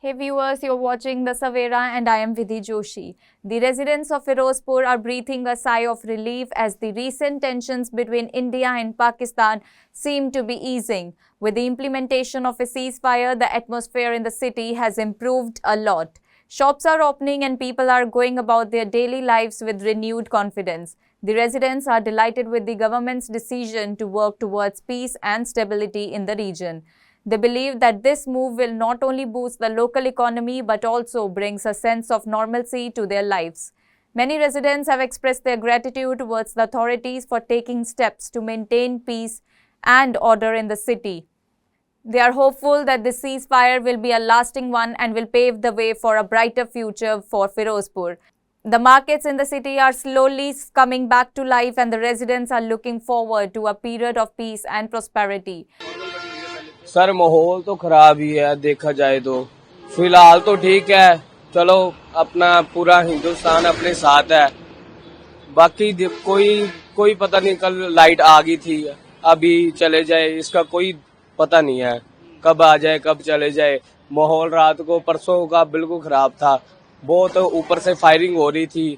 Hey viewers, you're watching The Savera and I am Vidhi Joshi. The residents of Firozpur are breathing a sigh of relief as the recent tensions between India and Pakistan seem to be easing. With the implementation of a ceasefire, the atmosphere in the city has improved a lot. Shops are opening and people are going about their daily lives with renewed confidence. The residents are delighted with the government's decision to work towards peace and stability in the region. They believe that this move will not only boost the local economy but also brings a sense of normalcy to their lives. Many residents have expressed their gratitude towards the authorities for taking steps to maintain peace and order in the city. They are hopeful that this ceasefire will be a lasting one and will pave the way for a brighter future for Firozpur. The markets in the city are slowly coming back to life and the residents are looking forward to a period of peace and prosperity. Sir माहौल तो खराब ही है देखा जाए तो फिलहाल तो ठीक है चलो अपना पूरा हिंदुस्तान अपने साथ है बाकी कोई पता नहीं कल लाइट आ गई थी अभी चले जाए इसका कोई पता नहीं है कब आ जाए कब चले जाए माहौल रात को परसों का बिल्कुल खराब था बहुत ऊपर से फायरिंग हो रही थी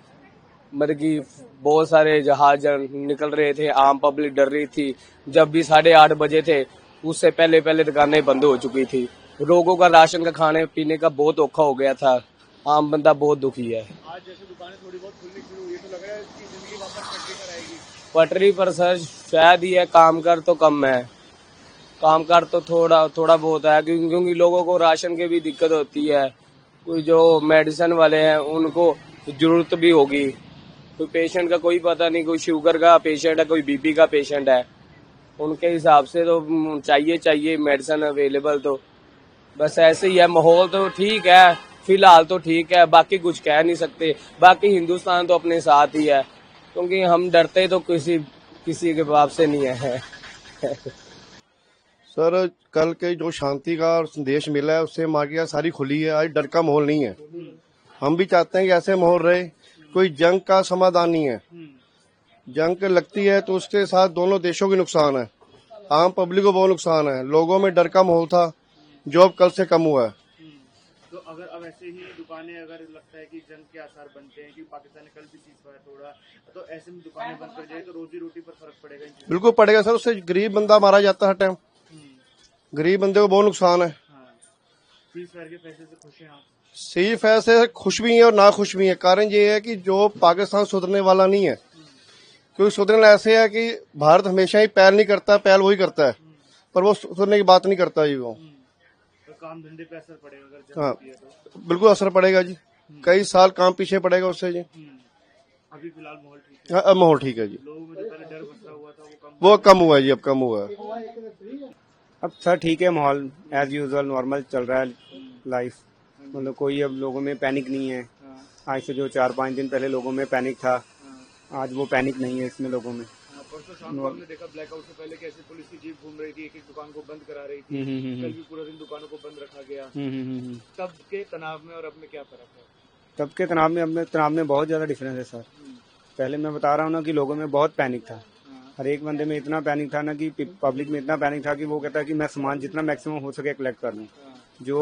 मतलब कि बहुत सारे जहाज निकल रहे थे आम पब्लिक डर रही थी जब भी 8:30 बजे थे उससे पहले दुकानें बंद हो चुकी थी लोगों का राशन का खाने पीने का बहुत औखा हो गया था आम बंदा बहुत दुखी है आज जैसे दुकानें थोड़ी बहुत खुलनी शुरू हुई है तो लग रहा है कि जिंदगी वापस पटरी पर आएगी। पटरी पर सर शायद ही है काम कर तो कम है काम कर तो थोड़ा बहुत है क्योंकि लोगों को राशन की भी दिक्कत होती है कोई जो मेडिसिन वाले हैं उनको जरूरत भी होगी कोई पेशेंट का कोई पता नहीं कोई शुगर का पेशेंट है कोई बीपी का पेशेंट है उनके हिसाब से तो चाहिए मेडिसिन अवेलेबल तो बस ऐसे ही है माहौल तो ठीक है फिलहाल तो ठीक है बाकी कुछ कह नहीं सकते बाकी हिंदुस्तान तो अपने साथ ही है क्योंकि हम डरते तो किसी के बाप से नहीं है सर कल के जो शांति का संदेश मिला है उससे मार्केट सारी खुली है आज डर का माहौल नहीं है हम भी चाहते हैं कि ऐसे माहौल रहे कोई जंग का समाधान नहीं है जंग लगती है तो उसके साथ दोनों देशों की नुकसान है आम पब्लिक को बहुत नुकसान है लोगों में डर का माहौल था जो अब कल से कम हुआ है तो अगर अब ऐसे ही दुकानें अगर लगता है कि जंग के आसार बनते हैं कि पाकिस्तान ने कल भी सीज़फायर तोड़ा तो ऐसे में दुकानें बंद कर जाए तो रोजी रोटी पर फर्क पड़ेगा बिल्कुल पड़ेगा सर उससे गरीब बंदा मारा जाता है हर टाइम गरीब बंदे को बहुत नुकसान है सीज़फायर के फैसले से खुश हैं आप सीज़फायर से खुश भी है और ना खुश भी है कारण ये है कि जो पाकिस्तान सुधरने वाला नहीं है क्योंकि सुधरना ऐसे है कि भारत हमेशा ही पहल नहीं करता पहल वही करता है पर वो सुधरने की बात नहीं करता जी वो तो काम धंधे पे असर पड़ेगा अगर हाँ तो बिल्कुल असर पड़ेगा जी कई साल काम पीछे पड़ेगा उससे जी अभी फिलहाल माहौल ठीक है हाँ अब माहौल ठीक है जी लोगों में जो पहले डर बसा हुआ था वो कम हुआ है जी अब कम हुआ है अब सर ठीक है माहौल एज यूजुअल नॉर्मल चल रहा है लाइफ मतलब कोई अब लोगों में पैनिक नहीं है आज से जो 4-5 दिन पहले लोगों में पैनिक था आज वो पैनिक नहीं है इसमें लोगों में परसों शाम को हमने देखा ब्लैकआउट से पहले कैसे पुलिस की जीप घूम रही थी एक दुकान को बंद करा रही थी कल भी पूरा दिन दुकानों को बंद रखा गया तब के तनाव में और अब में क्या फर्क है तब के तनाव में अब तनाव में बहुत ज़्यादा डिफरेंस है सर पहले मैं बता रहा हूँ ना कि लोगों में बहुत पैनिक था हर एक बंदे में इतना पैनिक था ना कि पब्लिक में इतना पैनिक था कि वो कहता है कि मैं सामान जितना मैक्सिमम हो सके कलेक्ट कर लूँ जो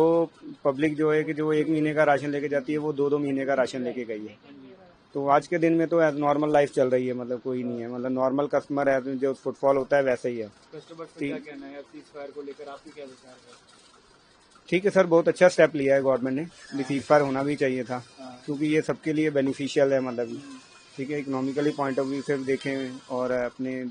पब्लिक जो है कि जो 1 महीने का राशन लेके जाती है वो 2-2 महीने का राशन लेके गई है तो आज के दिन में तो नॉर्मल लाइफ चल रही है मतलब कोई नहीं है मतलब नॉर्मल कस्टमर है जो फुटफॉल होता है वैसे ही है कस्टमर से क्या कहना है सीज़फायर को लेकर आपकी क्या विचार है ठीक है सर बहुत अच्छा स्टेप लिया है गवर्नमेंट ने सीज़फायर होना भी चाहिए था क्योंकि ये सबके लिए बेनिफिशियल है मतलब ठीक है इकोनॉमिकली पॉइंट ऑफ व्यू से भी देखें और अपने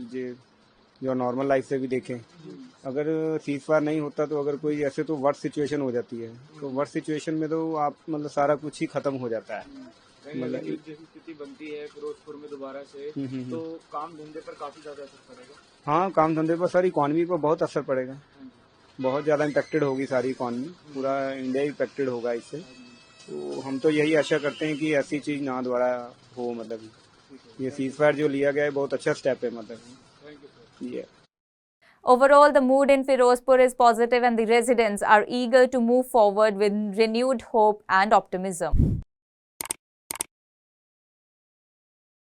जो नॉर्मल लाइफ से भी देखें अगर सीज़फायर नहीं होता तो अगर कोई ऐसे तो वर्स्ट सिचुएशन हो जाती है तो वर्स्ट सिचुएशन में तो आप मतलब सारा कुछ ही खत्म हो जाता है मतलब जैसी स्थिति बनती है फिरोजपुर में दोबारा से तो काम धंधे पर काफी ज्यादा असर पड़ेगा हाँ काम धंधे पर सारी इकॉनमी पर बहुत असर पड़ेगा बहुत ज़्यादा इम्पेक्टेड होगी सारी इकॉनमी पूरा इंडिया इम्पेक्टेड होगा इससे तो हम तो यही आशा करते हैं कि ऐसी चीज़ ना दोबारा हो मतलब ये सीज़फायर जो लिया गया है बहुत अच्छा स्टेप है मतलब ये Overall, the mood in Firozpur is positive and the residents are eager to move forward with renewed hope and optimism.